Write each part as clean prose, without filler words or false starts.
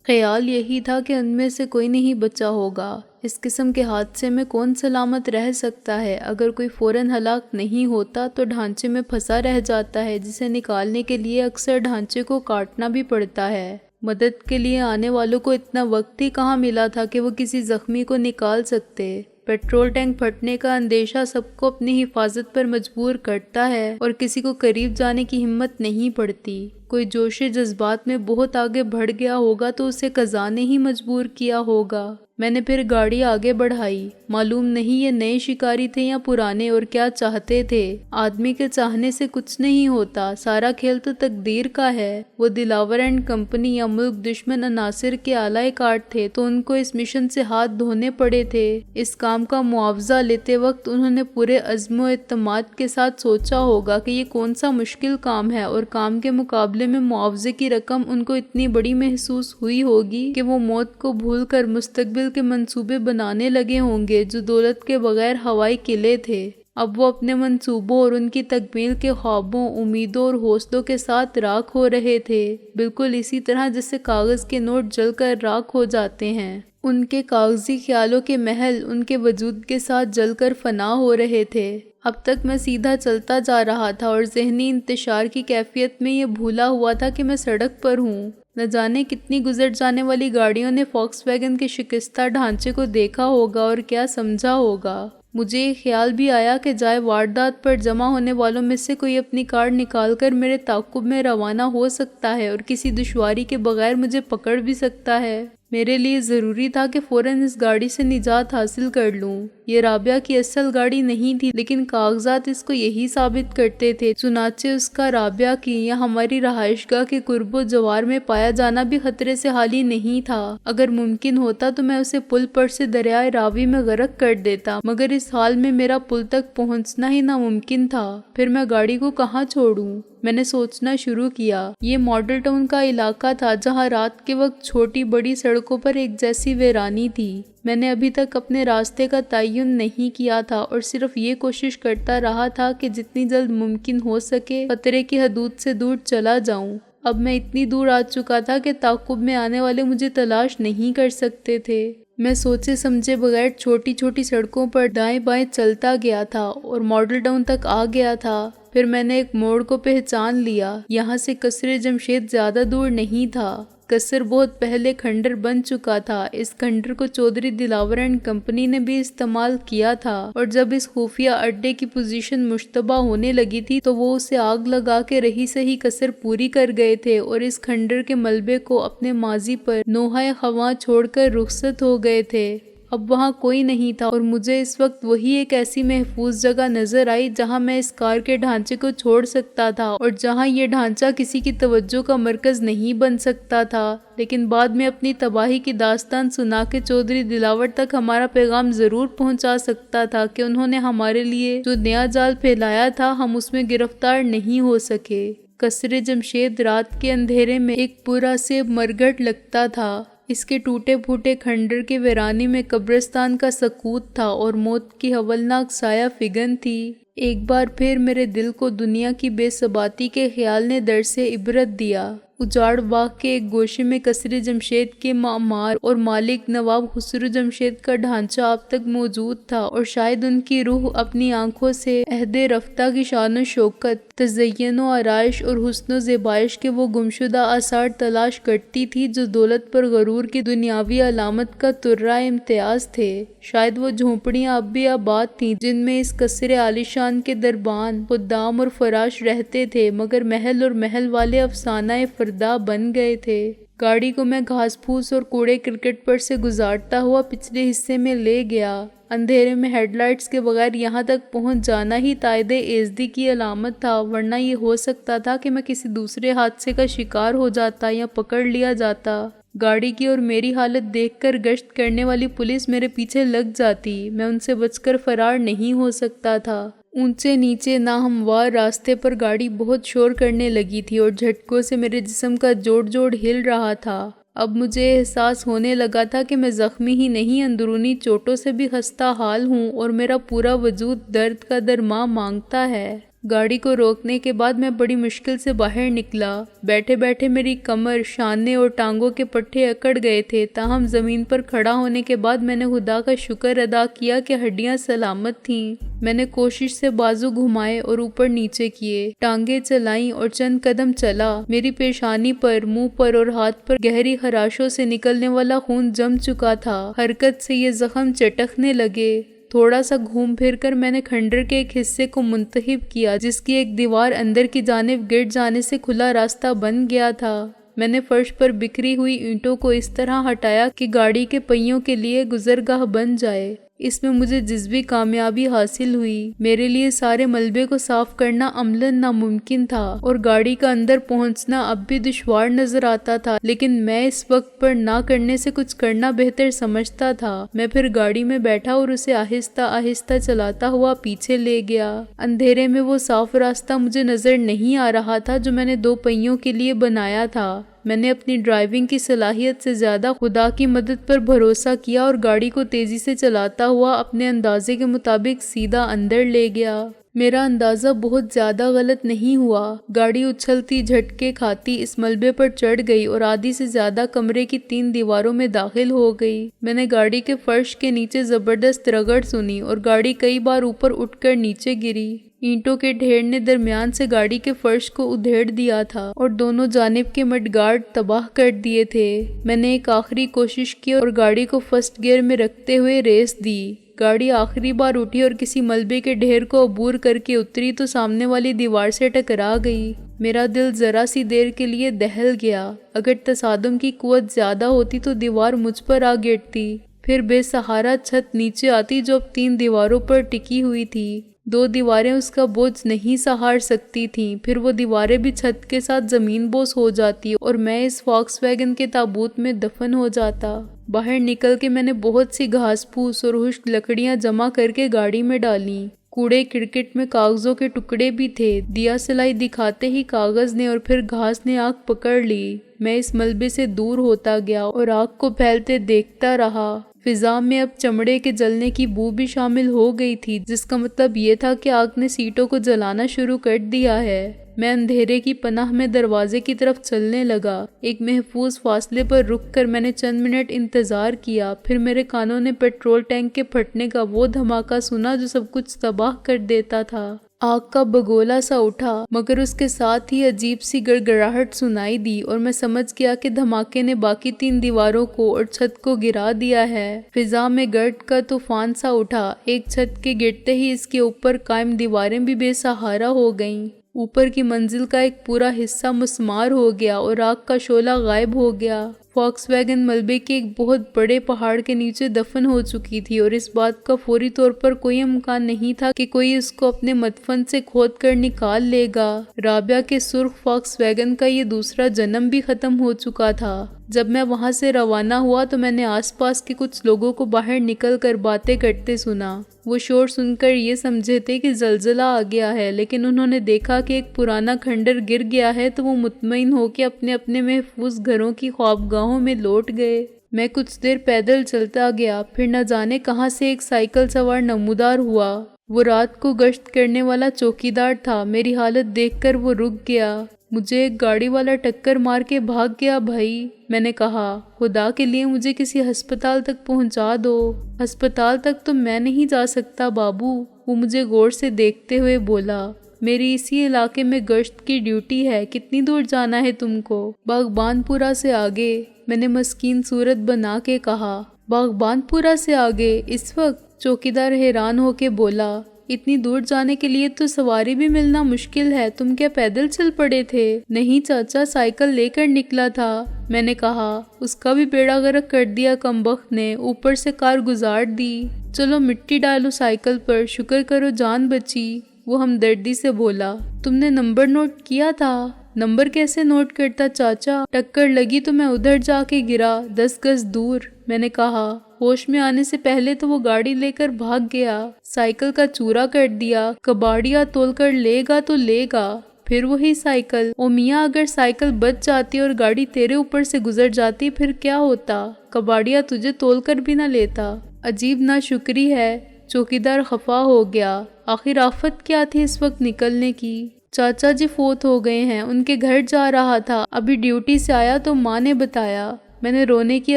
خیال یہی تھا کہ ان میں سے کوئی نہیں بچا ہوگا۔ اس قسم کے حادثے میں کون سلامت رہ سکتا ہے؟ اگر کوئی فوراً ہلاک نہیں ہوتا تو ڈھانچے میں پھنسا رہ جاتا ہے، جسے نکالنے کے لیے اکثر ڈھانچے کو کاٹنا بھی پڑتا ہے۔ مدد کے لیے آنے والوں کو اتنا وقت ہی کہاں ملا تھا کہ وہ کسی زخمی کو نکال سکتے۔ پیٹرول ٹینک پھٹنے کا اندیشہ سب کو اپنی حفاظت پر مجبور کرتا ہے اور کسی کو قریب جانے کی ہمت نہیں پڑتی۔ کوئی جوش جذبات میں بہت آگے بڑھ گیا ہوگا تو اسے قضا نے ہی مجبور کیا ہوگا۔ میں نے پھر گاڑی آگے بڑھائی۔ معلوم نہیں یہ نئے شکاری تھے یا پرانے، اور کیا چاہتے تھے۔ آدمی کے چاہنے سے کچھ نہیں ہوتا، سارا کھیل تو تقدیر کا ہے۔ وہ دلاور اینڈ کمپنی یا ملک دشمن عناصر کے اعلی کار تھے تو ان کو اس مشن سے ہاتھ دھونے پڑے تھے۔ اس کام کا معاوضہ لیتے وقت انہوں نے پورے عزم و اعتماد کے ساتھ سوچا ہوگا کہ یہ کون سا مشکل کام ہے، اور کام کے مقابلے میں معاوضے کی رقم ان کو اتنی بڑی محسوس ہوئی ہوگی کہ وہ موت کو بھول کر مستقبل کے منصوبے بنانے لگے ہوں گے جو دولت کے بغیر ہوائی قلعے تھے۔ اب وہ اپنے منصوبوں اور ان کی تکمیل کے خوابوں، امیدوں اور حوصلوں کے ساتھ راکھ ہو رہے تھے، بالکل اسی طرح جیسے کاغذ کے نوٹ جل کر راکھ ہو جاتے ہیں۔ ان کے کاغذی خیالوں کے محل ان کے وجود کے ساتھ جل کر فنا ہو رہے تھے۔ اب تک میں سیدھا چلتا جا رہا تھا اور ذہنی انتشار کی کیفیت میں یہ بھولا ہوا تھا کہ میں سڑک پر ہوں۔ نہ جانے کتنی گزر جانے والی گاڑیوں نے فوکس ویگن کے شکستہ ڈھانچے کو دیکھا ہوگا اور کیا سمجھا ہوگا۔ مجھے یہ خیال بھی آیا کہ جائے واردات پر جمع ہونے والوں میں سے کوئی اپنی کار نکال کر میرے تعاقب میں روانہ ہو سکتا ہے اور کسی دشواری کے بغیر مجھے پکڑ بھی سکتا ہے۔ میرے لیے ضروری تھا کہ فوراً اس گاڑی سے نجات حاصل کر لوں۔ یہ رابعہ کی اصل گاڑی نہیں تھی، لیکن کاغذات اس کو یہی ثابت کرتے تھے۔ چنانچہ اس کا رابعہ کی یا ہماری رہائش گاہ کے قرب و جوار میں پایا جانا بھی خطرے سے خالی نہیں تھا۔ اگر ممکن ہوتا تو میں اسے پل پر سے دریائے راوی میں غرق کر دیتا، مگر اس حال میں میرا پل تک پہنچنا ہی ناممکن تھا۔ پھر میں گاڑی کو کہاں چھوڑوں؟ میں نے سوچنا شروع کیا۔ یہ ماڈل ٹاؤن کا علاقہ تھا جہاں رات کے وقت چھوٹی بڑی سڑکوں پر ایک جیسی ویرانی تھی۔ میں نے ابھی تک اپنے راستے کا تعین نہیں کیا تھا اور صرف یہ کوشش کرتا رہا تھا کہ جتنی جلد ممکن ہو سکے خطرے کی حدود سے دور چلا جاؤں۔ اب میں اتنی دور آ چکا تھا کہ تعاقب میں آنے والے مجھے تلاش نہیں کر سکتے تھے۔ میں سوچے سمجھے بغیر چھوٹی چھوٹی سڑکوں پر دائیں بائیں چلتا گیا تھا اور ماڈل ٹاؤن تک آ گیا تھا۔ پھر میں نے ایک موڑ کو پہچان لیا۔ یہاں سے قصر جمشید زیادہ دور نہیں تھا۔ قصر بہت پہلے کھنڈر بن چکا تھا۔ اس کھنڈر کو چودھری دلاور اینڈ کمپنی نے بھی استعمال کیا تھا، اور جب اس خفیہ اڈے کی پوزیشن مشتبہ ہونے لگی تھی تو وہ اسے آگ لگا کے رہی سہی قصر پوری کر گئے تھے اور اس کھنڈر کے ملبے کو اپنے ماضی پر نوحہ خواں چھوڑ کر رخصت ہو گئے تھے۔ اب وہاں کوئی نہیں تھا اور مجھے اس وقت وہی ایک ایسی محفوظ جگہ نظر آئی جہاں میں اس کار کے ڈھانچے کو چھوڑ سکتا تھا اور جہاں یہ ڈھانچہ کسی کی توجہ کا مرکز نہیں بن سکتا تھا۔ لیکن بعد میں اپنی تباہی کی داستان سنا کے چودھری دلاور تک ہمارا پیغام ضرور پہنچا سکتا تھا کہ انہوں نے ہمارے لیے جو نیا جال پھیلایا تھا ہم اس میں گرفتار نہیں ہو سکے۔ قصر جمشید رات کے اندھیرے میں ایک پراسیب مرگھٹ لگتا تھا۔ اس کے ٹوٹے پھوٹے کھنڈر کے ویرانے میں قبرستان کا سکوت تھا اور موت کی ہولناک سایہ فگن تھی۔ ایک بار پھر میرے دل کو دنیا کی بے ثباتی کے خیال نے درس عبرت دیا۔ اجاڑ باغ کے ایک گوشے میں قصر جمشید کے معمار اور مالک نواب خسرو جمشید کا ڈھانچہ اب تک موجود تھا، اور شاید ان کی روح اپنی آنکھوں سے عہد رفتہ کی شان و شوکت، تزین و آرائش اور حسن و زیبائش کے وہ گمشدہ آثار تلاش کرتی تھی جو دولت پر غرور کی دنیاوی علامت کا ترہ امتیاز تھے۔ شاید وہ جھونپڑیاں اب بھی آباد تھیں جن میں اس قصر عالیشان کے دربان، خدام اور فراش رہتے تھے، مگر محل اور محل والے افسانہ فردا بن گئے تھے۔ گاڑی کو میں گھاس پھوس اور کوڑے کرکٹ پر سے گزارتا ہوا پچھلے حصے میں لے گیا۔ اندھیرے میں ہیڈ لائٹس کے بغیر یہاں تک پہنچ جانا ہی تائید ایزدی کی علامت تھا، ورنہ یہ ہو سکتا تھا کہ میں کسی دوسرے حادثے کا شکار ہو جاتا یا پکڑ لیا جاتا۔ گاڑی کی اور میری حالت دیکھ کر گشت کرنے والی پولیس میرے پیچھے لگ جاتی، میں ان سے بچ کر فرار نہیں ہو سکتا تھا۔ اونچے نیچے ناہموار راستے پر گاڑی بہت شور کرنے لگی تھی اور جھٹکوں سے میرے جسم کا جوڑ جوڑ ہل رہا تھا۔ اب مجھے احساس ہونے لگا تھا کہ میں زخمی ہی نہیں، اندرونی چوٹوں سے بھی خستہ حال ہوں اور میرا پورا وجود درد کا درماں مانگتا ہے۔ گاڑی کو روکنے کے بعد میں بڑی مشکل سے باہر نکلا۔ بیٹھے بیٹھے میری کمر، شانے اور ٹانگوں کے پٹھے اکڑ گئے تھے، تاہم زمین پر کھڑا ہونے کے بعد میں نے خدا کا شکر ادا کیا کہ ہڈیاں سلامت تھیں۔ میں نے کوشش سے بازو گھمائے اور اوپر نیچے کیے، ٹانگیں چلائیں اور چند قدم چلا۔ میری پیشانی پر، منہ پر اور ہاتھ پر گہری خراشوں سے نکلنے والا خون جم چکا تھا۔ حرکت سے یہ زخم چٹکنے لگے۔ تھوڑا سا گھوم پھر کر میں نے کھنڈر کے ایک حصے کو منتخب کیا جس کی ایک دیوار اندر کی جانب گر جانے سے کھلا راستہ بن گیا تھا۔ میں نے فرش پر بکھری ہوئی اینٹوں کو اس طرح ہٹایا کہ گاڑی کے پہیوں کے لیے گزرگاہ بن جائے۔ اس میں مجھے جزوی کامیابی حاصل ہوئی۔ میرے لیے سارے ملبے کو صاف کرنا عملاً ناممکن تھا اور گاڑی کا اندر پہنچنا اب بھی دشوار نظر آتا تھا، لیکن میں اس وقت پر نہ کرنے سے کچھ کرنا بہتر سمجھتا تھا۔ میں پھر گاڑی میں بیٹھا اور اسے آہستہ آہستہ چلاتا ہوا پیچھے لے گیا۔ اندھیرے میں وہ صاف راستہ مجھے نظر نہیں آ رہا تھا جو میں نے 2 پہیوں کے لیے بنایا تھا۔ میں نے اپنی ڈرائیونگ کی صلاحیت سے زیادہ خدا کی مدد پر بھروسہ کیا اور گاڑی کو تیزی سے چلاتا ہوا اپنے اندازے کے مطابق سیدھا اندر لے گیا۔ میرا اندازہ بہت زیادہ غلط نہیں ہوا۔ گاڑی اچھلتی، جھٹکے کھاتی اس ملبے پر چڑھ گئی اور آدھی سے زیادہ کمرے کی 3 دیواروں میں داخل ہو گئی۔ میں نے گاڑی کے فرش کے نیچے زبردست رگڑ سنی اور گاڑی کئی بار اوپر اٹھ کر نیچے گری۔ اینٹوں کے ڈھیر نے درمیان سے گاڑی کے فرش کو ادھیڑ دیا تھا اور دونوں جانب کے مڈ گارڈ تباہ کر دیے تھے۔ میں نے ایک آخری کوشش کی اور گاڑی کو فرسٹ گیئر میں رکھتے ہوئے ریس دی۔ گاڑی آخری بار اٹھی اور کسی ملبے کے ڈھیر کو عبور کر کے اتری تو سامنے والی دیوار سے ٹکرا گئی۔ میرا دل ذرا سی دیر کے لیے دہل گیا۔ اگر تصادم کی قوت زیادہ ہوتی تو دیوار مجھ پر آ گرتی، پھر بے سہارا چھت نیچے آتی جو اب 3 دیواروں پر ٹکی ہوئی تھی۔ 2 دیواریں اس کا بوجھ نہیں سہار سکتی تھیں، پھر وہ دیواریں بھی چھت کے ساتھ زمین بوس ہو جاتی اور میں اس فاکس ویگن کے تابوت میں دفن ہو جاتا۔ باہر نکل کے میں نے بہت سی گھاس پھوس اور خشک لکڑیاں جمع کر کے گاڑی میں ڈالیں۔ کوڑے کرکٹ میں کاغذوں کے ٹکڑے بھی تھے۔ دیا سلائی دکھاتے ہی کاغذ نے اور پھر گھاس نے آنکھ پکڑ لی۔ میں اس ملبے سے دور ہوتا گیا اور آگ کو پھیلتے دیکھتا رہا۔ فضا میں اب چمڑے کے جلنے کی بو بھی شامل ہو گئی تھی، جس کا مطلب یہ تھا کہ آگ نے سیٹوں کو جلانا شروع کر دیا ہے۔ میں اندھیرے کی پناہ میں دروازے کی طرف چلنے لگا۔ ایک محفوظ فاصلے پر رک کر میں نے چند منٹ انتظار کیا، پھر میرے کانوں نے پیٹرول ٹینک کے پھٹنے کا وہ دھماکہ سنا جو سب کچھ تباہ کر دیتا تھا۔ آگ کا بگولا سا اٹھا، مگر اس کے ساتھ ہی عجیب سی گڑگڑاہٹ سنائی دی اور میں سمجھ گیا کہ دھماکے نے باقی 3 دیواروں کو اور چھت کو گرا دیا ہے۔ فضا میں گرد کا طوفان سا اٹھا۔ ایک چھت کے گرتے ہی اس کے اوپر قائم دیواریں بھی بے سہارا ہو گئیں۔ اوپر کی منزل کا ایک پورا حصہ مسمار ہو گیا اور آگ کا شعلہ غائب ہو گیا۔ فاکس ویگن ملبے کے ایک بہت بڑے پہاڑ کے نیچے دفن ہو چکی تھی اور اس بات کا فوری طور پر کوئی امکان نہیں تھا کہ کوئی اس کو اپنے مدفن سے کھود کر نکال لے گا۔ رابعہ کے سرخ فاکس ویگن کا یہ دوسرا جنم بھی ختم ہو چکا تھا۔ جب میں وہاں سے روانہ ہوا تو میں نے آس پاس کے کچھ لوگوں کو باہر نکل کر باتیں کرتے سنا۔ وہ شور سن کر یہ سمجھے تھے کہ زلزلہ آ گیا ہے، لیکن انہوں نے دیکھا کہ ایک پرانا کھنڈر گر گیا ہے تو وہ مطمئن ہو کے اپنے اپنے محفوظ گھروں کی خوابگاہوں میں لوٹ گئے۔ میں کچھ دیر پیدل چلتا گیا، پھر نہ جانے کہاں سے ایک سائیکل سوار نمودار ہوا۔ وہ رات کو گشت کرنے والا چوکیدار تھا۔ میری حالت دیکھ کر وہ رک گیا۔ مجھے ایک گاڑی والا ٹکر مار کے بھاگ گیا بھائی، میں نے کہا۔ خدا کے لیے مجھے کسی ہسپتال تک پہنچا دو۔ ہسپتال تک تو میں نہیں جا سکتا بابو، وہ مجھے غور سے دیکھتے ہوئے بولا۔ میری اسی علاقے میں گشت کی ڈیوٹی ہے، کتنی دور جانا ہے تم کو؟ باغبان پورا سے آگے، میں نے مسکین صورت بنا کے کہا۔ باغبان پورا سے آگے اس وقت؟ چوکیدار حیران ہو کے بولا۔ اتنی دور جانے کے لیے تو سواری بھی ملنا مشکل ہے، تم کیا پیدل چل پڑے تھے؟ نہیں چاچا، سائیکل لے کر نکلا تھا، میں نے کہا۔ اس کا بھی بیڑا غرق کر دیا کمبخت نے، اوپر سے کار گزار دی۔ چلو مٹی ڈالو سائیکل پر، شکر کرو جان بچی، وہ ہمدردی سے بولا۔ تم نے نمبر نوٹ کیا تھا؟ نمبر کیسے نوٹ کرتا چاچا؟ ٹکر لگی تو میں ادھر جا کے گرا 10 گز دور، میں نے کہا۔ ہوش میں آنے سے پہلے تو وہ گاڑی لے کر بھاگ گیا، سائیکل کا چورا کر دیا۔ کباڑیا تول کر لے گا تو لے گا، پھر وہی سائیکل۔ او میاں، اگر سائیکل بچ جاتی اور گاڑی تیرے اوپر سے گزر جاتی پھر کیا ہوتا؟ کباڑیا تجھے تول کر بھی نہ لیتا۔ عجیب ناشکری ہے، چوکیدار خفا ہو گیا۔ آخر آفت کیا تھی اس وقت نکلنے کی؟ چاچا جی فوت ہو گئے ہیں، ان کے گھر جا رہا تھا، ابھی ڈیوٹی سے آیا تو ماں نے بتایا۔ میں نے رونے کی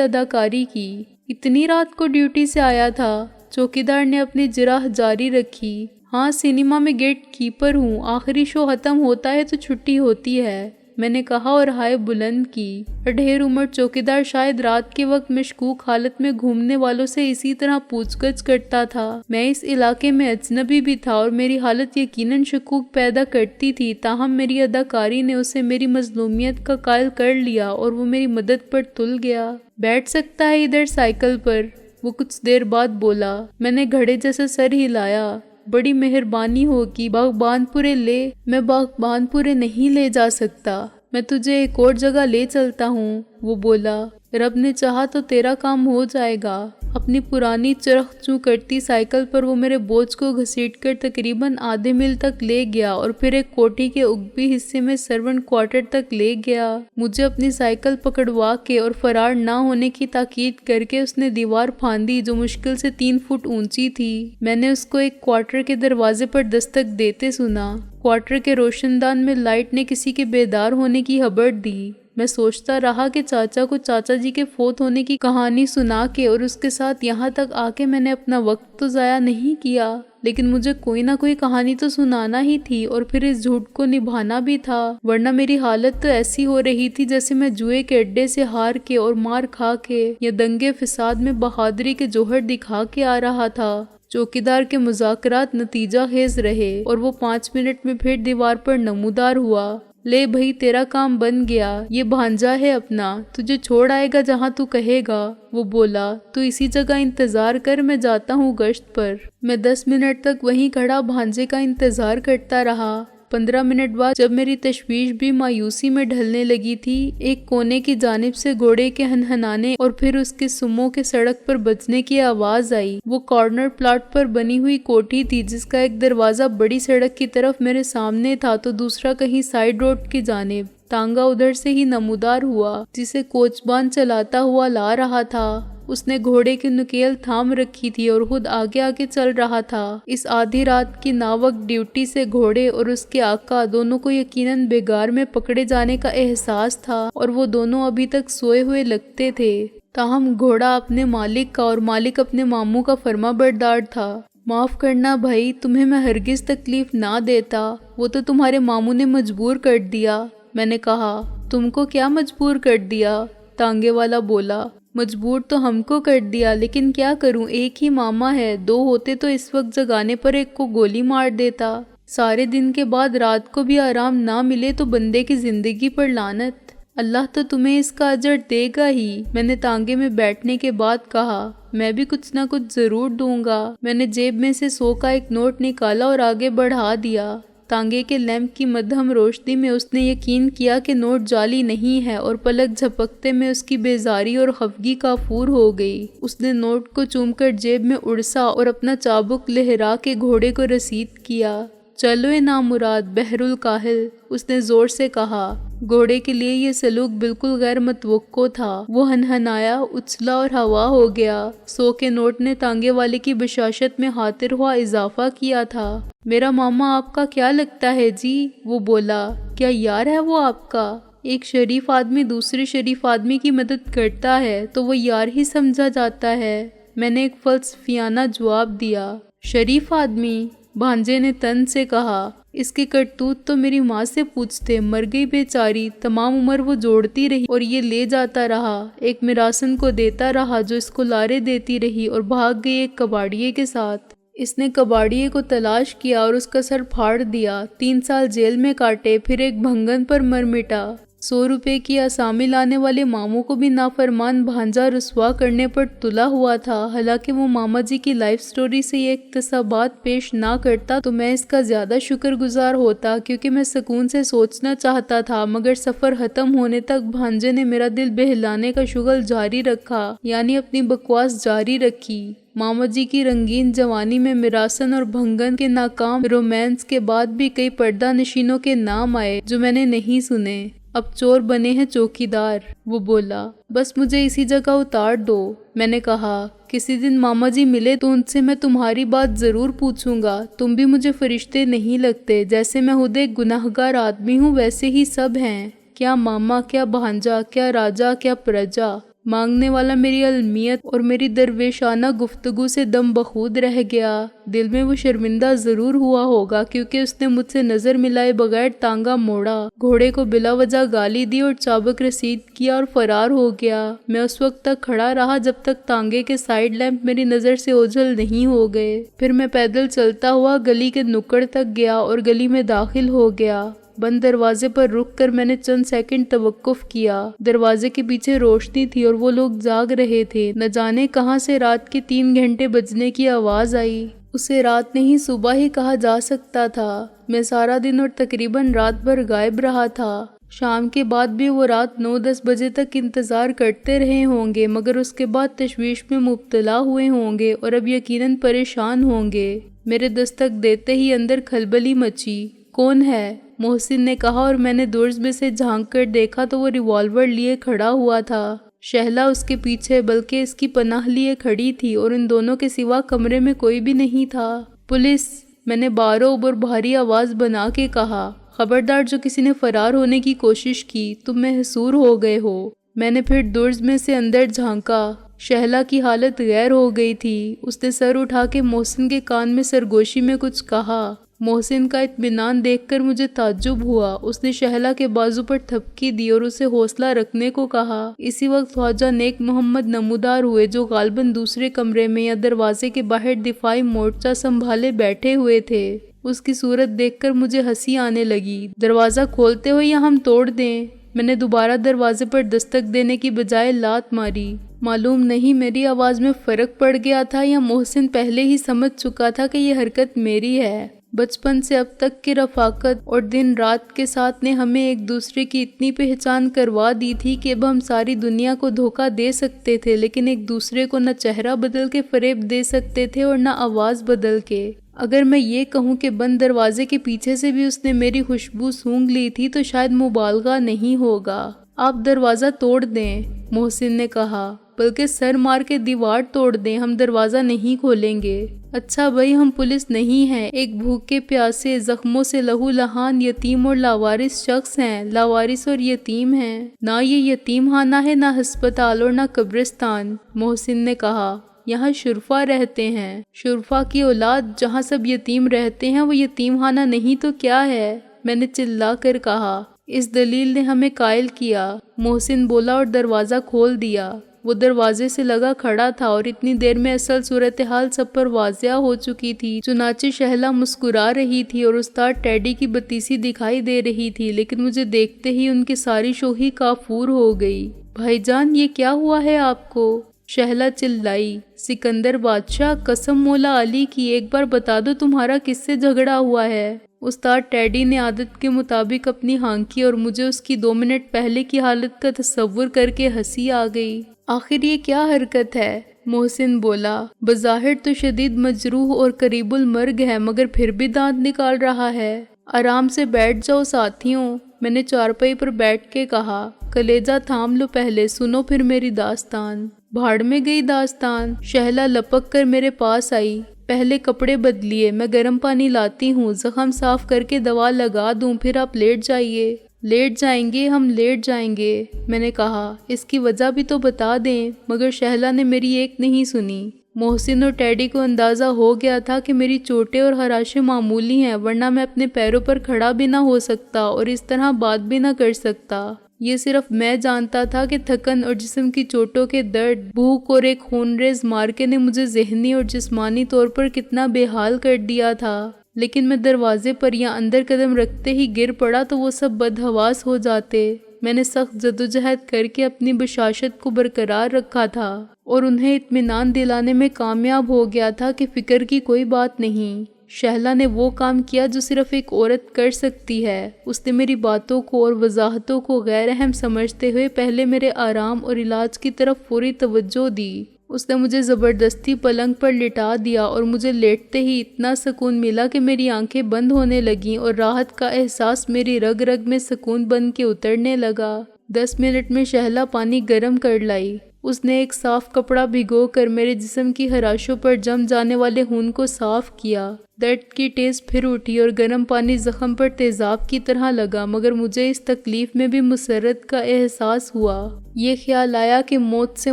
اداکاری کی۔ اتنی رات کو ڈیوٹی سے آیا تھا؟ چوکیدار نے اپنی جراح جاری رکھی۔ ہاں، سینما میں گیٹ کیپر ہوں، آخری شو ختم ہوتا ہے تو چھٹی ہوتی ہے، میں نے کہا اور ہائے بلند کی۔ ڈھیر عمر چوکیدار شاید رات کے وقت مشکوک حالت میں گھومنے والوں سے اسی طرح پوچھ گچھ کرتا تھا۔ میں اس علاقے میں اجنبی بھی تھا اور میری حالت یقیناً شکوک پیدا کرتی تھی، تاہم میری اداکاری نے اسے میری مظلومیت کا قائل کر لیا اور وہ میری مدد پر تل گیا۔ بیٹھ سکتا ہے ادھر سائیکل پر، وہ کچھ دیر بعد بولا۔ میں نے گھڑے جیسا سر ہلایا۔ بڑی مہربانی ہوگی، باغبان پورے لے۔ میں باغبان پورے نہیں لے جا سکتا، میں تجھے ایک اور جگہ لے چلتا ہوں، وہ بولا۔ رب نے چاہا تو تیرا کام ہو جائے گا۔ اپنی پرانی چرخ چوں کرتی سائیکل پر وہ میرے بوجھ کو گھسیٹ کر تقریباً آدھے میل تک لے گیا اور پھر ایک کوٹھی کے عقبی حصے میں سرونٹ کوارٹر تک لے گیا۔ مجھے اپنی سائیکل پکڑوا کے اور فرار نہ ہونے کی تاکید کر کے اس نے دیوار پھاندی جو مشکل سے 3 فٹ اونچی تھی۔ میں نے اس کو ایک کوارٹر کے دروازے پر دستک دیتے سنا۔ کوارٹر کے روشن دان میں لائٹ نے کسی کے بیدار ہونے کی خبر دی۔ میں سوچتا رہا کہ چاچا کو چاچا جی کے فوت ہونے کی کہانی سنا کے اور اس کے ساتھ یہاں تک آ کے میں نے اپنا وقت تو ضائع نہیں کیا، لیکن مجھے کوئی نہ کوئی کہانی تو سنانا ہی تھی اور پھر اس جھوٹ کو نبھانا بھی تھا، ورنہ میری حالت تو ایسی ہو رہی تھی جیسے میں جوئے کے اڈے سے ہار کے اور مار کھا کے یا دنگے فساد میں بہادری کے جوہر دکھا کے آ رہا تھا۔ چوکیدار کے مذاکرات نتیجہ خیز رہے اور وہ 5 منٹ میں پھر دیوار پر نمودار ہوا۔ لے بھائی، تیرا کام بن گیا، یہ بھانجا ہے اپنا، تجھے چھوڑ آئے گا جہاں تو کہے گا، وہ بولا۔ تو اسی جگہ انتظار کر، میں جاتا ہوں گشت پر۔ میں 10 منٹ تک وہیں کھڑا بھانجے کا انتظار کرتا رہا۔ 15 منٹ بعد جب میری تشویش بھی مایوسی میں ڈھلنے لگی تھی، ایک کونے کی جانب سے گھوڑے کے ہنہنانے اور پھر اس کے سموں کے سڑک پر بجنے کی آواز آئی۔ وہ کارنر پلاٹ پر بنی ہوئی کوٹھی تھی جس کا ایک دروازہ بڑی سڑک کی طرف میرے سامنے تھا تو دوسرا کہیں سائیڈ روڈ کی جانب۔ تانگا ادھر سے ہی نمودار ہوا جسے کوچبان چلاتا ہوا لا رہا تھا۔ اس نے گھوڑے کی نکیل تھام رکھی تھی اور خود آگے آگے چل رہا تھا۔ اس آدھی رات کی ناوک ڈیوٹی سے گھوڑے اور اس کے آقا دونوں کو یقیناً بیگار میں پکڑے جانے کا احساس تھا اور وہ دونوں ابھی تک سوئے ہوئے لگتے تھے، تاہم گھوڑا اپنے مالک کا اور مالک اپنے ماموں کا فرما بردار تھا۔ معاف کرنا بھائی، تمہیں میں ہرگز تکلیف نہ دیتا، وہ تو تمہارے ماموں نے مجبور کر دیا، میں نے کہا۔ تم کو کیا مجبور کر دیا؟ تانگے والا بولا۔ مجبور تو ہم کو کر دیا، لیکن کیا کروں، ایک ہی ماما ہے، 2 ہوتے تو اس وقت جگانے پر ایک کو گولی مار دیتا۔ سارے دن کے بعد رات کو بھی آرام نہ ملے تو بندے کی زندگی پر لعنت۔ اللہ تو تمہیں اس کا اجر دے گا ہی، میں نے تانگے میں بیٹھنے کے بعد کہا۔ میں بھی کچھ نہ کچھ ضرور دوں گا۔ میں نے جیب میں سے 100 کا ایک نوٹ نکالا اور آگے بڑھا دیا۔ تانگے کے لیمپ کی مدھم روشنی میں اس نے یقین کیا کہ نوٹ جعلی نہیں ہے اور پلک جھپکتے میں اس کی بیزاری اور خفگی کافور ہو گئی۔ اس نے نوٹ کو چوم کر جیب میں اڑسا اور اپنا چابک لہرا کے گھوڑے کو رسید کیا۔ چلو اے نامراد بحر الکاہل، اس نے زور سے کہا۔ گھوڑے کے لیے یہ سلوک بالکل غیر متوقع تھا۔ وہ ہنہنایا، اچھلا اور ہوا ہو گیا۔ 100 کے نوٹ نے تانگے والے کی بشاشت میں حاضر ہوا اضافہ کیا تھا۔ میرا ماما آپ کا کیا لگتا ہے جی؟ وہ بولا۔ کیا یار ہے وہ آپ کا؟ ایک شریف آدمی دوسرے شریف آدمی کی مدد کرتا ہے تو وہ یار ہی سمجھا جاتا ہے، میں نے ایک فلسفیانہ جواب دیا۔ شریف آدمی؟ بھانجے نے تن سے کہا۔ اس کے کرتوت تو میری ماں سے پوچھتے، مر گئی بیچاری، تمام عمر وہ جوڑتی رہی اور یہ لے جاتا رہا، ایک میراسن کو دیتا رہا جو اس کو لارے دیتی رہی اور بھاگ گئی ایک کباڑیے کے ساتھ۔ اس نے کباڑیے کو تلاش کیا اور اس کا سر پھاڑ دیا، 3 سال جیل میں کاٹے، پھر ایک بھنگن پر مر مٹا۔ 100 روپے کی آسامی لانے والے ماموں کو بھی نافرمان بھانجا رسوا کرنے پر تلا ہوا تھا۔ حالانکہ وہ ماما جی کی لائف سٹوری سے یہ اقتباسات پیش نہ کرتا تو میں اس کا زیادہ شکر گزار ہوتا، کیونکہ میں سکون سے سوچنا چاہتا تھا، مگر سفر ختم ہونے تک بھانجے نے میرا دل بہلانے کا شغل جاری رکھا، یعنی اپنی بکواس جاری رکھی۔ ماما جی کی رنگین جوانی میں میراسن اور بھنگن کے ناکام رومانس کے بعد بھی کئی پردہ نشینوں کے نام آئے جو میں نے نہیں سنے۔ اب چور بنے ہیں چوکیدار۔ وہ بولا بس مجھے اسی جگہ اتار دو۔ میں نے کہا کسی دن ماما جی ملے تو ان سے میں تمہاری بات ضرور پوچھوں گا، تم بھی مجھے فرشتے نہیں لگتے، جیسے میں خود ایک گناہگار آدمی ہوں ویسے ہی سب ہیں، کیا ماما، کیا بھانجا، کیا راجا، کیا پرجا۔ مانگنے والا میری علمیت اور میری درویشانہ گفتگو سے دم بخود رہ گیا۔ دل میں وہ شرمندہ ضرور ہوا ہوگا کیونکہ اس نے مجھ سے نظر ملائے بغیر تانگا موڑا، گھوڑے کو بلا وجہ گالی دی اور چابک رسید کیا اور فرار ہو گیا۔ میں اس وقت تک کھڑا رہا جب تک تانگے کے سائیڈ لیمپ میری نظر سے اوجھل نہیں ہو گئے۔ پھر میں پیدل چلتا ہوا گلی کے نکڑ تک گیا اور گلی میں داخل ہو گیا۔ بند دروازے پر رک کر میں نے چند سیکنڈ توقف کیا۔ دروازے کے پیچھے روشنی تھی اور وہ لوگ جاگ رہے تھے۔ نہ جانے کہاں سے رات کے 3 گھنٹے بجنے کی آواز آئی۔ اسے رات نہیں صبح ہی کہا جا سکتا تھا۔ میں سارا دن اور تقریباً رات بھر غائب رہا تھا۔ شام کے بعد بھی وہ رات 9-10 بجے تک انتظار کرتے رہے ہوں گے، مگر اس کے بعد تشویش میں مبتلا ہوئے ہوں گے اور اب یقیناً پریشان ہوں گے۔ میرے دستک دیتے ہی اندر کھلبلی مچی۔ کون ہے؟ محسن نے کہا اور میں نے دورز میں سے جھانک کر دیکھا تو وہ ریوالور لیے کھڑا ہوا تھا۔ شہلا اس کے پیچھے بلکہ اس کی پناہ لیے کھڑی تھی اور ان دونوں کے سوا کمرے میں کوئی بھی نہیں تھا۔ پولیس! میں نے باروب اور بھاری آواز بنا کے کہا۔ خبردار، جو کسی نے فرار ہونے کی کوشش کی، تم محصور ہو گئے ہو۔ میں نے پھر دورز میں سے اندر جھانکا۔ شہلا کی حالت غیر ہو گئی تھی۔ اس نے سر اٹھا کے محسن کے کان میں سرگوشی میں کچھ کہا۔ محسن کا اطمینان دیکھ کر مجھے تعجب ہوا۔ اس نے شہلا کے بازو پر تھپکی دی اور اسے حوصلہ رکھنے کو کہا۔ اسی وقت خواجہ نیک محمد نمودار ہوئے جو غالباً دوسرے کمرے میں یا دروازے کے باہر دفاعی مورچہ سنبھالے بیٹھے ہوئے تھے۔ اس کی صورت دیکھ کر مجھے ہنسی آنے لگی۔ دروازہ کھولتے ہو یا ہم توڑ دیں؟ میں نے دوبارہ دروازے پر دستک دینے کی بجائے لات ماری۔ معلوم نہیں میری آواز میں فرق پڑ گیا تھا یا محسن پہلے ہی سمجھ چکا تھا کہ یہ حرکت میری ہے۔ بچپن سے اب تک کی رفاقت اور دن رات کے ساتھ نے ہمیں ایک دوسرے کی اتنی پہچان کروا دی تھی کہ اب ہم ساری دنیا کو دھوکہ دے سکتے تھے، لیکن ایک دوسرے کو نہ چہرہ بدل کے فریب دے سکتے تھے اور نہ آواز بدل کے۔ اگر میں یہ کہوں کہ بند دروازے کے پیچھے سے بھی اس نے میری خوشبو سونگھ لی تھی تو شاید مبالغہ نہیں ہوگا۔ آپ دروازہ توڑ دیں، محسن نے کہا، بلکہ سر مار کے دیوار توڑ دیں، ہم دروازہ نہیں کھولیں گے۔ اچھا بھائی، ہم پولیس نہیں ہیں، ایک بھوکے پیاسے زخموں سے لہو لہان یتیم اور لاوارث شخص ہیں، لاوارث اور یتیم ہیں۔ نہ یہ یتیم خانہ ہے، نہ ہسپتال اور نہ قبرستان، محسن نے کہا، یہاں شرفا رہتے ہیں۔ شرفا کی اولاد جہاں سب یتیم رہتے ہیں وہ یتیم خانہ نہیں تو کیا ہے؟ میں نے چلا کر کہا۔ اس دلیل نے ہمیں قائل کیا، محسن بولا اور دروازہ کھول دیا۔ وہ دروازے سے لگا کھڑا تھا اور اتنی دیر میں اصل صورتحال سب پر واضح ہو چکی تھی۔ چنانچہ شہلا مسکرا رہی تھی اور استاد ٹیڈی کی بتیسی دکھائی دے رہی تھی، لیکن مجھے دیکھتے ہی ان کی ساری شوخی کافور ہو گئی۔ بھائی جان، یہ کیا ہوا ہے آپ کو؟ شہلا چلائی۔ سکندر بادشاہ، قسم مولا علی کی، ایک بار بتا دو تمہارا کس سے جھگڑا ہوا ہے؟ استاد ٹیڈی نے عادت کے مطابق اپنی ہانکی اور مجھے اس کی 2 منٹ پہلے کی حالت کا تصور کر کے ہنسی آ گئی۔ آخر یہ کیا حرکت ہے؟ محسن بولا۔ بظاہر تو شدید مجروح اور قریب المرگ ہے، مگر پھر بھی دانت نکال رہا ہے۔ آرام سے بیٹھ جاؤ ساتھیوں، میں نے چارپائی پر بیٹھ کے کہا۔ کلیجہ تھام لو، پہلے سنو پھر میری داستان۔ بھاڑ میں گئی داستان؟ شہلا لپک کر میرے پاس آئی۔ پہلے کپڑے بدلیے، میں گرم پانی لاتی ہوں، زخم صاف کر کے دوا لگا دوں، پھر آپ لیٹ جائیے۔ لیٹ جائیں گے ہم، لیٹ جائیں گے، میں نے کہا۔ اس کی وجہ بھی تو بتا دیں، مگر شہلا نے میری ایک نہیں سنی۔ محسن اور ٹیڈی کو اندازہ ہو گیا تھا کہ میری چوٹیں اور خراشیں معمولی ہیں، ورنہ میں اپنے پیروں پر کھڑا بھی نہ ہو سکتا اور اس طرح بات بھی نہ کر سکتا۔ یہ صرف میں جانتا تھا کہ تھکن اور جسم کی چوٹوں کے درد، بھوک اور ایک خونریز مارکے نے مجھے ذہنی اور جسمانی طور پر کتنا بے حال کر دیا تھا۔ لیکن میں دروازے پر یا اندر قدم رکھتے ہی گر پڑا تو وہ سب بدحواس ہو جاتے۔ میں نے سخت جدوجہد کر کے اپنی بشاشت کو برقرار رکھا تھا اور انہیں اطمینان دلانے میں کامیاب ہو گیا تھا کہ فکر کی کوئی بات نہیں۔ شہلا نے وہ کام کیا جو صرف ایک عورت کر سکتی ہے۔ اس نے میری باتوں کو اور وضاحتوں کو غیر اہم سمجھتے ہوئے پہلے میرے آرام اور علاج کی طرف فوری توجہ دی۔ اس نے مجھے زبردستی پلنگ پر لٹا دیا اور مجھے لیٹتے ہی اتنا سکون ملا کہ میری آنکھیں بند ہونے لگیں اور راحت کا احساس میری رگ رگ میں سکون بن کے اترنے لگا۔ 10 منٹ میں شہلا پانی گرم کر لائی۔ اس نے ایک صاف کپڑا بھگو کر میرے جسم کی خراشوں پر جم جانے والے خون کو صاف کیا۔ درد کی ٹیز پھر اٹھی اور گرم پانی زخم پر تیزاب کی طرح لگا، مگر مجھے اس تکلیف میں بھی مسرت کا احساس ہوا۔ یہ خیال آیا کہ موت سے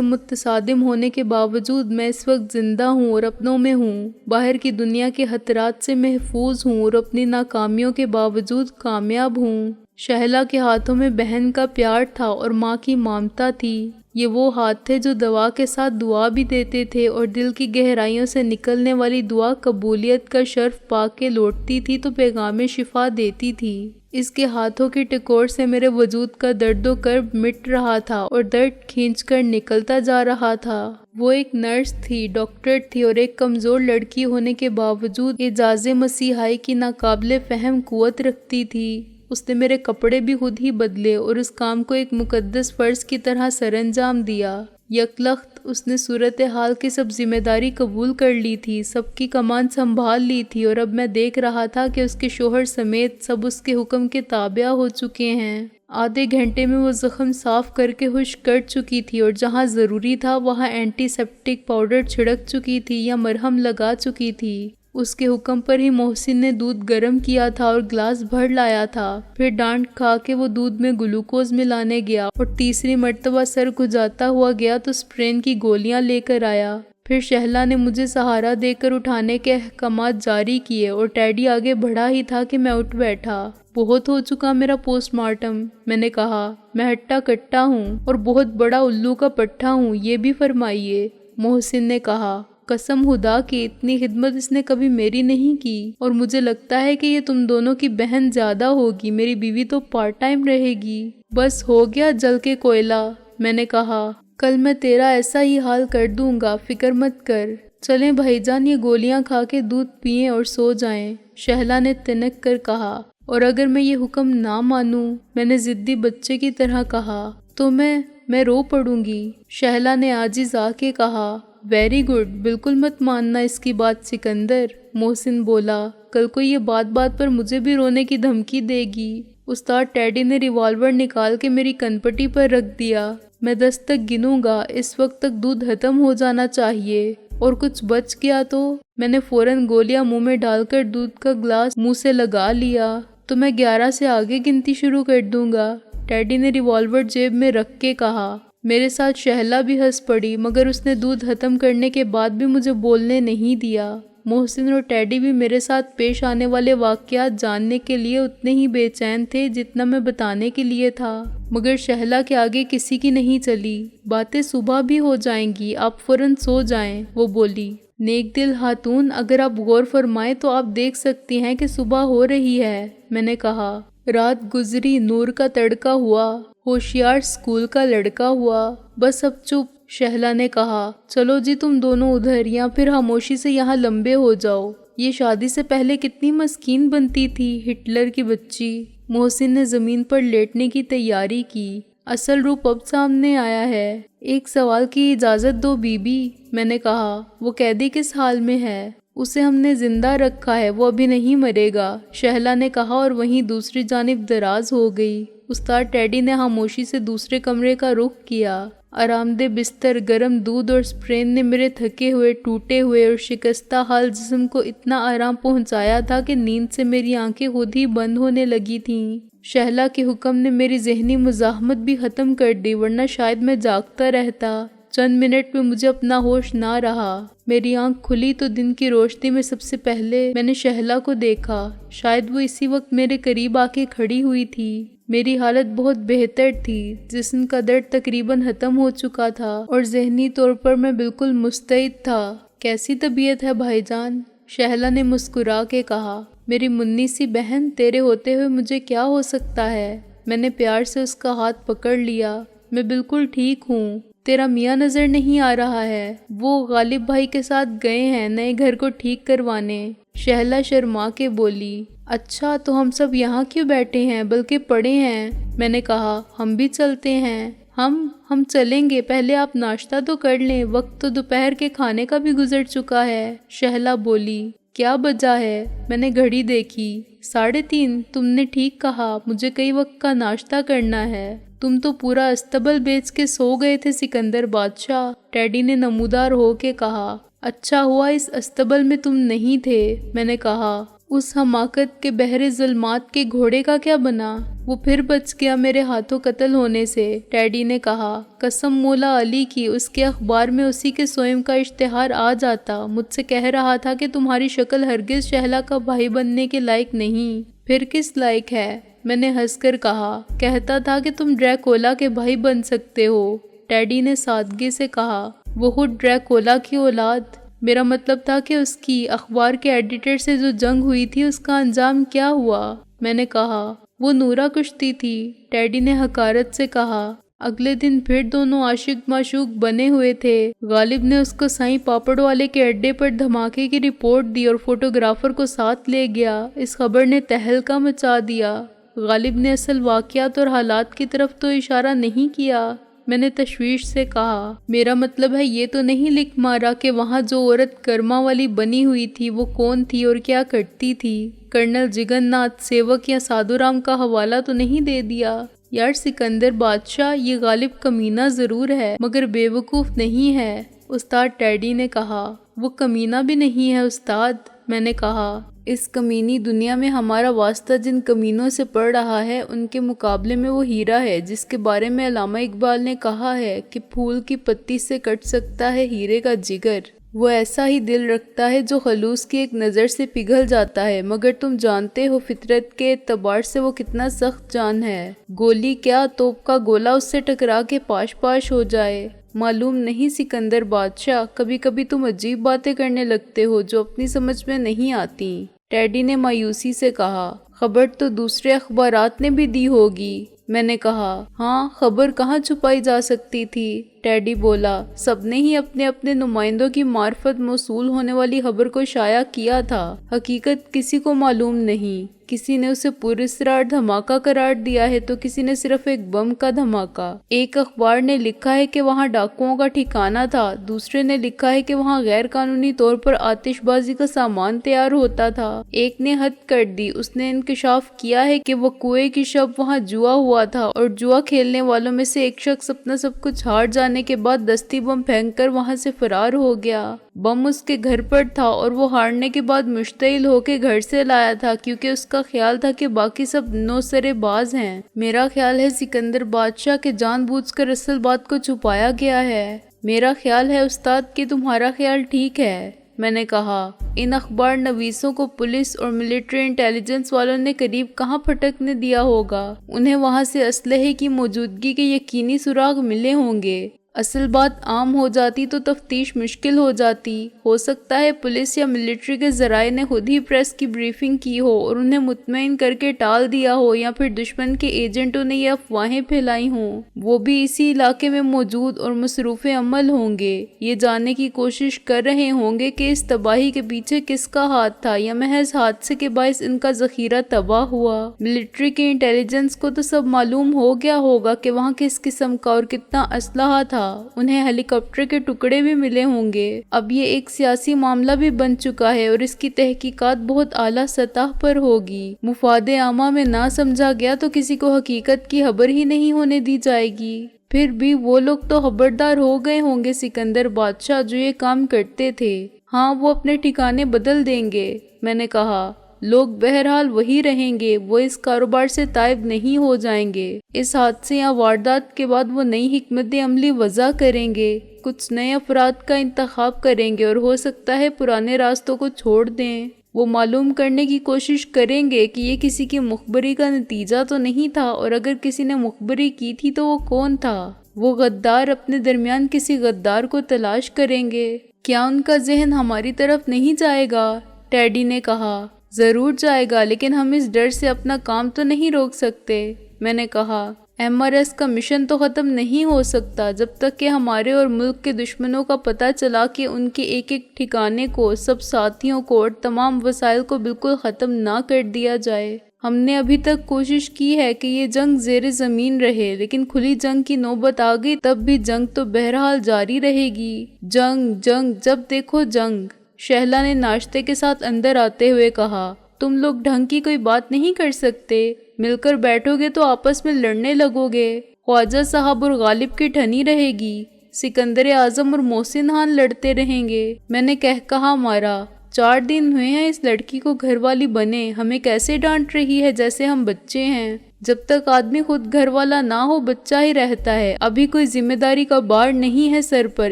متصادم ہونے کے باوجود میں اس وقت زندہ ہوں اور اپنوں میں ہوں، باہر کی دنیا کے خطرات سے محفوظ ہوں اور اپنی ناکامیوں کے باوجود کامیاب ہوں۔ شہلا کے ہاتھوں میں بہن کا پیار تھا اور ماں کی ممتا تھی۔ یہ وہ ہاتھ تھے جو دوا کے ساتھ دعا بھی دیتے تھے اور دل کی گہرائیوں سے نکلنے والی دعا قبولیت کا شرف پا کے لوٹتی تھی تو پیغام شفا دیتی تھی۔ اس کے ہاتھوں کی ٹکور سے میرے وجود کا درد و کرب مٹ رہا تھا اور درد کھینچ کر نکلتا جا رہا تھا۔ وہ ایک نرس تھی، ڈاکٹر تھی اور ایک کمزور لڑکی ہونے کے باوجود اعجاز مسیحائی کی ناقابل فہم قوت رکھتی تھی۔ اس نے میرے کپڑے بھی خود ہی بدلے اور اس کام کو ایک مقدس فرض کی طرح سر انجام دیا۔ یکلخت اس نے صورتحال کی سب ذمہ داری قبول کر لی تھی، سب کی کمان سنبھال لی تھی اور اب میں دیکھ رہا تھا کہ اس کے شوہر سمیت سب اس کے حکم کے تابع ہو چکے ہیں۔ آدھے گھنٹے میں وہ زخم صاف کر کے خشک کر چکی تھی اور جہاں ضروری تھا وہاں اینٹی سیپٹک پاؤڈر چھڑک چکی تھی یا مرہم لگا چکی تھی۔ اس کے حکم پر ہی محسن نے دودھ گرم کیا تھا اور گلاس بھر لایا تھا، پھر ڈانٹ کھا کے وہ دودھ میں گلوکوز ملانے گیا اور تیسری مرتبہ سر کھجاتا ہوا گیا تو اسپرین کی گولیاں لے کر آیا۔ پھر شہلا نے مجھے سہارا دے کر اٹھانے کے احکامات جاری کیے اور ٹیڈی آگے بڑھا ہی تھا کہ میں اٹھ بیٹھا۔ بہت ہو چکا میرا پوسٹ مارٹم، میں نے کہا، میں ہٹا کٹا ہوں اور بہت بڑا الو کا پٹھا ہوں، یہ بھی فرمائیے۔ محسن نے کہا، قسم خدا کی اتنی خدمت اس نے کبھی میری نہیں کی، اور مجھے لگتا ہے کہ یہ تم دونوں کی بہن زیادہ ہوگی، میری بیوی تو پارٹ ٹائم رہے گی۔ بس ہو گیا جل کے کوئلہ، میں نے کہا، کل میں تیرا ایسا ہی حال کر دوں گا، فکر مت کر۔ چلیں بھائی جان، یہ گولیاں کھا کے دودھ پئیں اور سو جائیں، شہلا نے تنک کر کہا۔ اور اگر میں یہ حکم نہ مانوں، میں نے ضدی بچے کی طرح کہا، تو میں رو پڑوں گی۔ شہلا نے عاجز آ کے کہا، ویری گڈ، بالکل مت ماننا اس کی بات سکندر۔ محسن بولا، کل کو یہ بات بات پر مجھے بھی رونے کی دھمکی دے گی۔ استاد ٹیڈی نے ریوالور نکال کے میری کنپٹی پر رکھ دیا۔ میں 10 تک گنوں گا، اس وقت تک دودھ ختم ہو جانا چاہیے، اور کچھ بچ گیا تو میں نے فوراً گولیاں منہ میں ڈال کر دودھ کا گلاس منہ سے لگا لیا، تو میں 11 سے آگے گنتی شروع کر دوں گا۔ ٹیڈی نے ریوالور جیب میں رکھ کے کہا۔ میرے ساتھ شہلا بھی ہنس پڑی، مگر اس نے دودھ ختم کرنے کے بعد بھی مجھے بولنے نہیں دیا۔ محسن اور ٹیڈی بھی میرے ساتھ پیش آنے والے واقعات جاننے کے لیے اتنے ہی بے چین تھے جتنا میں بتانے کے لیے تھا، مگر شہلا کے آگے کسی کی نہیں چلی۔ باتیں صبح بھی ہو جائیں گی، آپ فوراً سو جائیں، وہ بولی۔ نیک دل خاتون، اگر آپ غور فرمائیں تو آپ دیکھ سکتی ہیں کہ صبح ہو رہی ہے، میں نے کہا۔ رات گزری، نور کا تڑکا ہوا، ہوشیار اسکول کا لڑکا ہوا، بس اب چپ، شہلا نے کہا۔ چلو جی تم دونوں ادھر، یا پھر خاموشی سے یہاں لمبے ہو جاؤ۔ یہ شادی سے پہلے کتنی مسکین بنتی تھی، ہٹلر کی بچی۔ محسن نے زمین پر لیٹنے کی تیاری کی۔ اصل روپ اب سامنے آیا ہے۔ ایک سوال کی اجازت دو بی بی، میں نے کہا۔ وہ قیدی کس حال میں ہے؟ اسے ہم نے زندہ رکھا ہے، وہ ابھی نہیں مرے گا، شہلا نے کہا اور وہیں دوسری جانب دراز ہو گئی۔ استاد ٹیڈی نے خاموشی سے دوسرے کمرے کا رخ کیا۔ آرام دہ بستر، گرم دودھ اور اسپرین نے میرے تھکے ہوئے، ٹوٹے ہوئے اور شکستہ حال جسم کو اتنا آرام پہنچایا تھا کہ نیند سے میری آنکھیں خود ہی بند ہونے لگی تھیں۔ شہلا کے حکم نے میری ذہنی مزاحمت بھی ختم کر دی، ورنہ شاید میں جاگتا رہتا۔ چند منٹ میں مجھے اپنا ہوش نہ رہا۔ میری آنکھ کھلی تو دن کی روشنی میں سب سے پہلے میں نے شہلا کو دیکھا۔ شاید وہ اسی وقت میرے قریب آ کے کھڑی ہوئی تھی۔ میری حالت بہت بہتر تھی، جسم کا درد تقریباً ختم ہو چکا تھا اور ذہنی طور پر میں بالکل مستعد تھا۔ کیسی طبیعت ہے بھائی جان؟ شہلا نے مسکرا کے کہا۔ میری منی سی بہن، تیرے ہوتے ہوئے مجھے کیا ہو سکتا ہے؟ میں نے پیار سے اس کا ہاتھ پکڑ لیا۔ میں بالکل ٹھیک ہوں۔ تیرا میاں نظر نہیں آ رہا ہے، وہ غالب بھائی کے ساتھ گئے ہیں نئے گھر کو ٹھیک کروانے۔ شہلا شرما کے بولی۔ اچھا، تو ہم سب یہاں کیوں بیٹھے ہیں، بلکہ پڑے ہیں؟ میں نے کہا، ہم بھی چلتے ہیں۔ ہم ہم چلیں گے، پہلے آپ ناشتہ تو کر لیں، وقت تو دوپہر کے کھانے کا بھی گزر چکا ہے۔ شہلا بولی۔ کیا بجا ہے؟ میں نے گھڑی دیکھی۔ 3:30۔ تم نے ٹھیک کہا، مجھے کئی وقت کا ناشتہ کرنا ہے۔ تم تو پورا استبل بیچ کے سو گئے تھے سکندر بادشاہ، ٹیڈی نے نمودار ہو کے کہا۔ اچھا ہوا اس استبل میں تم نہیں تھے، میں نے کہا۔ اس حماقت کے بحر ظلمات کے گھوڑے کا کیا بنا؟ وہ پھر بچ گیا میرے ہاتھوں قتل ہونے سے، ٹیڈی نے کہا۔ قسم مولا علی کی، اس کے اخبار میں اسی کے سوئم کا اشتہار آ جاتا، مجھ سے کہہ رہا تھا کہ تمہاری شکل ہرگز شہلا کا بھائی بننے کے لائق نہیں۔ پھر کس لائق ہے؟ میں نے ہنس کر کہا۔ کہتا تھا کہ تم ڈریکولا کے بھائی بن سکتے ہو، ٹیڈی نے سادگی سے کہا۔ وہ خود ڈریکولا کی اولاد؟ میرا مطلب تھا کہ اس کی اخبار کے ایڈیٹر سے جو جنگ ہوئی تھی اس کا انجام کیا ہوا؟ میں نے کہا۔ وہ نورا کشتی تھی، ٹیڈی نے حقارت سے کہا۔ اگلے دن پھر دونوں عاشق معشوق بنے ہوئے تھے۔ غالب نے اس کو سائیں پاپڑ والے کے اڈے پر دھماکے کی رپورٹ دی اور فوٹوگرافر کو ساتھ لے گیا۔ اس خبر نے تہلکہ مچا دیا۔ غالب نے اصل واقعات اور حالات کی طرف تو اشارہ نہیں کیا، میں نے تشویش سے کہا۔ میرا مطلب ہے یہ تو نہیں لکھ مارا کہ وہاں جو عورت کرما والی بنی ہوئی تھی وہ کون تھی اور کیا کرتی تھی؟ کرنل جگن ناتھ سیوک یا سادھو رام کا حوالہ تو نہیں دے دیا؟ یار سکندر بادشاہ، یہ غالب کمینہ ضرور ہے مگر بے وقوف نہیں ہے، استاد ٹیڈی نے کہا۔ وہ کمینہ بھی نہیں ہے استاد، میں نے کہا۔ اس کمینی دنیا میں ہمارا واسطہ جن کمینوں سے پڑ رہا ہے ان کے مقابلے میں وہ ہیرا ہے جس کے بارے میں علامہ اقبال نے کہا ہے کہ پھول کی پتی سے کٹ سکتا ہے ہیرے کا جگر۔ وہ ایسا ہی دل رکھتا ہے جو خلوص کی ایک نظر سے پگھل جاتا ہے، مگر تم جانتے ہو فطرت کے اعتبار سے وہ کتنا سخت جان ہے۔ گولی کیا، توپ کا گولا اس سے ٹکرا کے پاش پاش ہو جائے۔ معلوم نہیں سکندر بادشاہ، کبھی کبھی تم عجیب باتیں کرنے لگتے ہو جو اپنی سمجھ میں نہیں آتی، ٹیڈی نے مایوسی سے کہا۔ خبر تو دوسرے اخبارات نے بھی دی ہوگی، میں نے کہا۔ ہاں، خبر کہاں چھپائی جا سکتی تھی، ٹیڈی بولا۔ سب نے ہی اپنے اپنے نمائندوں کی معرفت موصول ہونے والی خبر کو شائع کیا تھا، حقیقت کسی کو معلوم نہیں۔ کسی نے اسے پراسرار دھماکہ قرار دیا ہے تو کسی نے صرف ایک بم کا دھماکہ۔ ایک اخبار نے لکھا ہے کہ وہاں ڈاکوؤں کا ٹھکانہ تھا، دوسرے نے لکھا ہے کہ وہاں غیر قانونی طور پر آتش بازی کا سامان تیار ہوتا تھا۔ ایک نے حد کر دی، اس نے انکشاف کیا ہے کہ وقوعے کی شب وہاں جوا ہوا تھا اور جوا کھیلنے والوں میں سے ایک شخص اپنا سب کچھ ہار جانے کے بعد دستی بم پھینک کر وہاں سے فرار ہو گیا۔ بم اس کے گھر پر تھا اور وہ ہارنے کے بعد مشتعل ہو کے گھر سے لایا تھا کیونکہ اس کا خیال تھا کہ باقی سب نوسرے باز ہیں۔ میرا خیال ہے سکندر بادشاہ کے جان بوجھ کر اصل بات کو چھپایا گیا ہے۔ میرا خیال ہے استاد کہ تمہارا خیال ٹھیک ہے، میں نے کہا۔ ان اخبار نویسوں کو پولیس اور ملٹری انٹیلیجنس والوں نے قریب کہاں پھٹکنے دیا ہوگا؟ انہیں وہاں سے اسلحے کی موجودگی کے یقینی سراغ ملے ہوں گے۔ اصل بات عام ہو جاتی تو تفتیش مشکل ہو جاتی۔ ہو سکتا ہے پولیس یا ملٹری کے ذرائع نے خود ہی پریس کی بریفنگ کی ہو اور انہیں مطمئن کر کے ٹال دیا ہو، یا پھر دشمن کے ایجنٹوں نے یہ افواہیں پھیلائی ہوں۔ وہ بھی اسی علاقے میں موجود اور مصروف عمل ہوں گے، یہ جاننے کی کوشش کر رہے ہوں گے کہ اس تباہی کے پیچھے کس کا ہاتھ تھا یا محض حادثے کے باعث ان کا ذخیرہ تباہ ہوا۔ ملٹری کے انٹیلیجنس کو تو سب معلوم ہو گیا ہوگا کہ وہاں کس قسم کا اور کتنا اسلحہ تھا، انہیں ہیلی کاپٹر کے ٹکڑے بھی ملے ہوں گے۔ اب یہ ایک سیاسی معاملہ بھی بن چکا ہے اور اس کی تحقیقات بہت اعلیٰ سطح پر ہوگی۔ مفاد عامہ میں نہ سمجھا گیا تو کسی کو حقیقت کی خبر ہی نہیں ہونے دی جائے گی۔ پھر بھی وہ لوگ تو خبردار ہو گئے ہوں گے سکندر بادشاہ جو یہ کام کرتے تھے۔ ہاں، وہ اپنے ٹھکانے بدل دیں گے، میں نے کہا۔ لوگ بہرحال وہی رہیں گے، وہ اس کاروبار سے تائب نہیں ہو جائیں گے۔ اس حادثے یا واردات کے بعد وہ نئی حکمت عملی وضع کریں گے، کچھ نئے افراد کا انتخاب کریں گے اور ہو سکتا ہے پرانے راستوں کو چھوڑ دیں۔ وہ معلوم کرنے کی کوشش کریں گے کہ یہ کسی کی مخبری کا نتیجہ تو نہیں تھا، اور اگر کسی نے مخبری کی تھی تو وہ کون تھا۔ وہ غدار اپنے درمیان کسی غدار کو تلاش کریں گے۔ کیا ان کا ذہن ہماری طرف نہیں جائے گا؟ ٹیڈی نے کہا۔ ضرور جائے گا، لیکن ہم اس ڈر سے اپنا کام تو نہیں روک سکتے، میں نے کہا۔ MRS کا مشن تو ختم نہیں ہو سکتا جب تک کہ ہمارے اور ملک کے دشمنوں کا پتہ چلا کہ ان کے ایک ایک ٹھکانے کو، سب ساتھیوں کو اور تمام وسائل کو بالکل ختم نہ کر دیا جائے۔ ہم نے ابھی تک کوشش کی ہے کہ یہ جنگ زیر زمین رہے، لیکن کھلی جنگ کی نوبت آ گئی تب بھی جنگ تو بہرحال جاری رہے گی۔ جنگ جنگ، جب دیکھو جنگ، شہلا نے ناشتے کے ساتھ اندر آتے ہوئے کہا۔ تم لوگ ڈھنگ کی کوئی بات نہیں کر سکتے؟ مل کر بیٹھو گے تو آپس میں لڑنے لگو گے۔ خواجہ صاحب اور غالب کی ٹھنی رہے گی، سکندر اعظم اور محسن خان لڑتے رہیں گے۔ میں نے کہا مارا، 4 دن ہوئے ہیں اس لڑکی کو گھر والی بنے، ہمیں کیسے ڈانٹ رہی ہے جیسے ہم بچے ہیں۔ جب تک آدمی خود گھر والا نہ ہو بچہ ہی رہتا ہے، ابھی کوئی ذمہ داری کا بار نہیں ہے سر پر،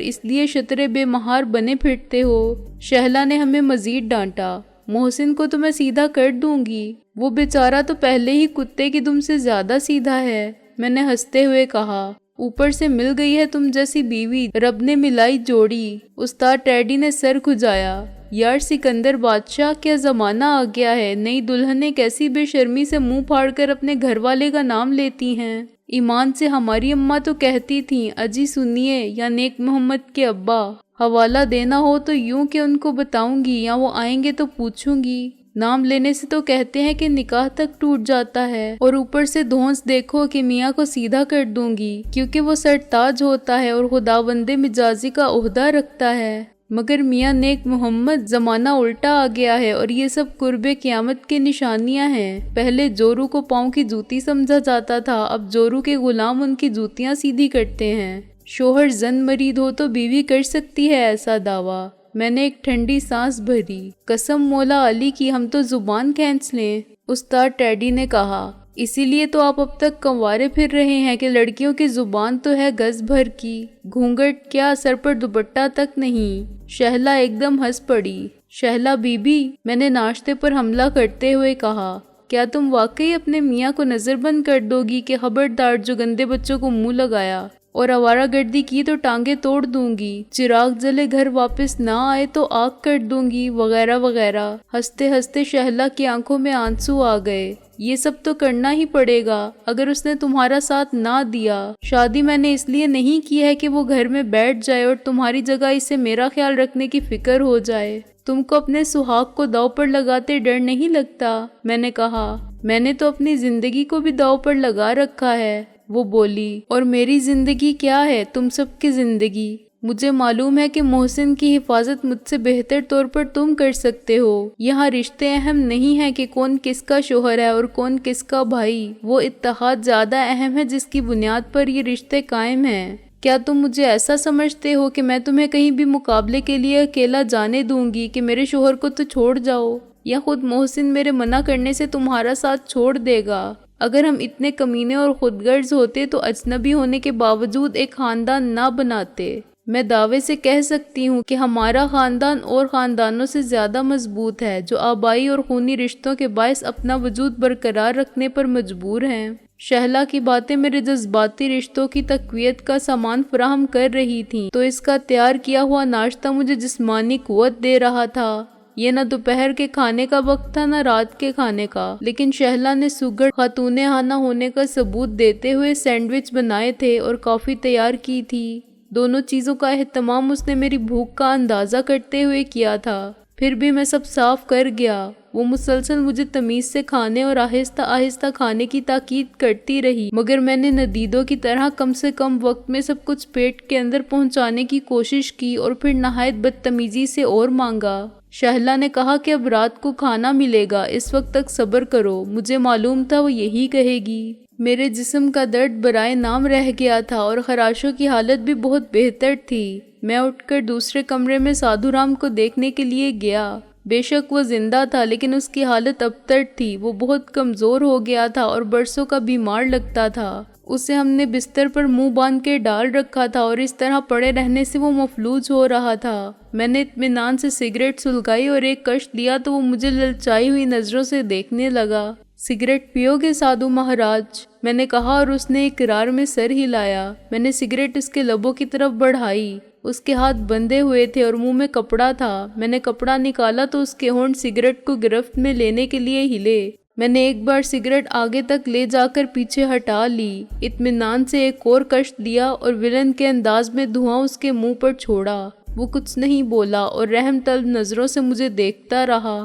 اس لیے شترے بے مہار بنے پھرتے ہو۔ شہلا نے ہمیں مزید ڈانٹا۔ محسن کو تو میں سیدھا کر دوں گی، وہ بیچارہ تو پہلے ہی کتے کی دم سے زیادہ سیدھا ہے۔ میں نے ہنستے ہوئے کہا، اوپر سے مل گئی ہے تم جیسی بیوی، رب نے ملائی جوڑی۔ استاد ٹیڈی نے سر کھجایا۔ یار سکندر بادشاہ، کیا زمانہ آ گیا ہے، نئی دلہنیں کیسی بے شرمی سے منہ پھاڑ کر اپنے گھر والے کا نام لیتی ہیں۔ ایمان سے ہماری اماں تو کہتی تھیں، اجی سنیے یا نیک محمد کے ابا، حوالہ دینا ہو تو یوں کہ ان کو بتاؤں گی یا وہ آئیں گے تو پوچھوں گی۔ نام لینے سے تو کہتے ہیں کہ نکاح تک ٹوٹ جاتا ہے، اور اوپر سے دھونس دیکھو کہ میاں کو سیدھا کر دوں گی کیونکہ وہ سرتاج ہوتا ہے اور خداوند مجازی کا عہدہ رکھتا ہے۔ مگر میاں نیک محمد، زمانہ الٹا آ گیا ہے اور یہ سب قرب قیامت کی نشانیاں ہیں۔ پہلے جورو کو پاؤں کی جوتی سمجھا جاتا تھا، اب جورو کے غلام ان کی جوتیاں سیدھی کرتے ہیں۔ شوہر زن مرید ہو تو بیوی کر سکتی ہے ایسا دعویٰ۔ میں نے ایک ٹھنڈی سانس بھری۔ قسم مولا علی کی ہم تو زبان کھینچ لیں۔ استاد ٹیڈی نے کہا، اسی لیے تو آپ اب تک کنوارے پھر رہے ہیں کہ لڑکیوں کی زبان تو ہے گز بھر کی، گھونگھٹ کیا، سر پر دوپٹہ تک نہیں۔ شہلا ایک دم ہنس پڑی۔ شہلا بی بی، میں نے ناشتے پر حملہ کرتے ہوئے کہا، کیا تم واقعی اپنے میاں کو نظر بند کر دو گی کہ خبردار جو گندے بچوں کو منہ لگایا اور آوارہ گردی کی تو ٹانگیں توڑ دوں گی، چراغ جلے گھر واپس نہ آئے تو آگ کر دوں گی، وغیرہ وغیرہ۔ ہنستے ہنستے شہلا کی آنکھوں میں آنسو آ گئے۔ یہ سب تو کرنا ہی پڑے گا اگر اس نے تمہارا ساتھ نہ دیا۔ شادی میں نے اس لیے نہیں کی ہے کہ وہ گھر میں بیٹھ جائے اور تمہاری جگہ اسے میرا خیال رکھنے کی فکر ہو جائے۔ تم کو اپنے سہاگ کو داؤ پر لگاتے ڈر نہیں لگتا؟ میں نے کہا، میں نے تو اپنی زندگی کو بھی داؤ پر لگا رکھا ہے۔ وہ بولی، اور میری زندگی کیا ہے، تم سب کی زندگی؟ مجھے معلوم ہے کہ محسن کی حفاظت مجھ سے بہتر طور پر تم کر سکتے ہو۔ یہاں رشتے اہم نہیں ہیں کہ کون کس کا شوہر ہے اور کون کس کا بھائی، وہ اتحاد زیادہ اہم ہے جس کی بنیاد پر یہ رشتے قائم ہیں۔ کیا تم مجھے ایسا سمجھتے ہو کہ میں تمہیں کہیں بھی مقابلے کے لیے اکیلا جانے دوں گی کہ میرے شوہر کو تو چھوڑ جاؤ، یا خود محسن میرے منع کرنے سے تمہارا ساتھ چھوڑ دے گا؟ اگر ہم اتنے کمینے اور خود غرض ہوتے تو اجنبی ہونے کے باوجود ایک خاندان نہ بناتے۔ میں دعوے سے کہہ سکتی ہوں کہ ہمارا خاندان اور خاندانوں سے زیادہ مضبوط ہے جو آبائی اور خونی رشتوں کے باعث اپنا وجود برقرار رکھنے پر مجبور ہیں۔ شہلا کی باتیں میرے جذباتی رشتوں کی تقویت کا سامان فراہم کر رہی تھیں، تو اس کا تیار کیا ہوا ناشتہ مجھے جسمانی قوت دے رہا تھا۔ یہ نہ دوپہر کے کھانے کا وقت تھا نہ رات کے کھانے کا، لیکن شہلا نے سگڑ خاتون خانہ ہونے کا ثبوت دیتے ہوئے سینڈوچ بنائے تھے اور کافی تیار کی تھی۔ دونوں چیزوں کا اہتمام اس نے میری بھوک کا اندازہ کرتے ہوئے کیا تھا۔ پھر بھی میں سب صاف کر گیا۔ وہ مسلسل مجھے تمیز سے کھانے اور آہستہ آہستہ کھانے کی تاکید کرتی رہی، مگر میں نے ندیدوں کی طرح کم سے کم وقت میں سب کچھ پیٹ کے اندر پہنچانے کی کوشش کی اور پھر نہایت بدتمیزی سے اور مانگا۔ شہلا نے کہا کہ اب رات کو کھانا ملے گا، اس وقت تک صبر کرو۔ مجھے معلوم تھا وہ یہی کہے گی۔ میرے جسم کا درد برائے نام رہ گیا تھا اور خراشوں کی حالت بھی بہت بہتر تھی۔ میں اٹھ کر دوسرے کمرے میں سادھو رام کو دیکھنے کے لیے گیا۔ بے شک وہ زندہ تھا لیکن اس کی حالت ابتر تھی، وہ بہت کمزور ہو گیا تھا اور برسوں کا بیمار لگتا تھا۔ اسے ہم نے بستر پر منہ باندھ کے ڈال رکھا تھا اور اس طرح پڑے رہنے سے وہ مفلوج ہو رہا تھا۔ میں نے اطمینان سے سگریٹ سلگائی اور ایک کش دیا تو وہ مجھے للچائی ہوئی نظروں سے دیکھنے لگا۔ سگریٹ پیو گے سادھو مہاراج؟ میں نے کہا اور اس نے اقرار میں سر ہلایا۔ میں نے سگریٹ اس کے لبوں کی طرف بڑھائی۔ اس کے ہاتھ بندھے ہوئے تھے اور منہ میں کپڑا تھا۔ میں نے کپڑا نکالا تو اس کے ہونٹ سگریٹ کو گرفت میں لینے کے لیے ہلے۔ میں نے ایک بار سگریٹ آگے تک لے جا کر پیچھے ہٹا لی، اطمینان سے ایک اور کش دیا اور ولن کے انداز میں دھواں اس کے منہ پر چھوڑا۔ وہ کچھ نہیں بولا اور رحم طلب نظروں سے مجھے دیکھتا رہا۔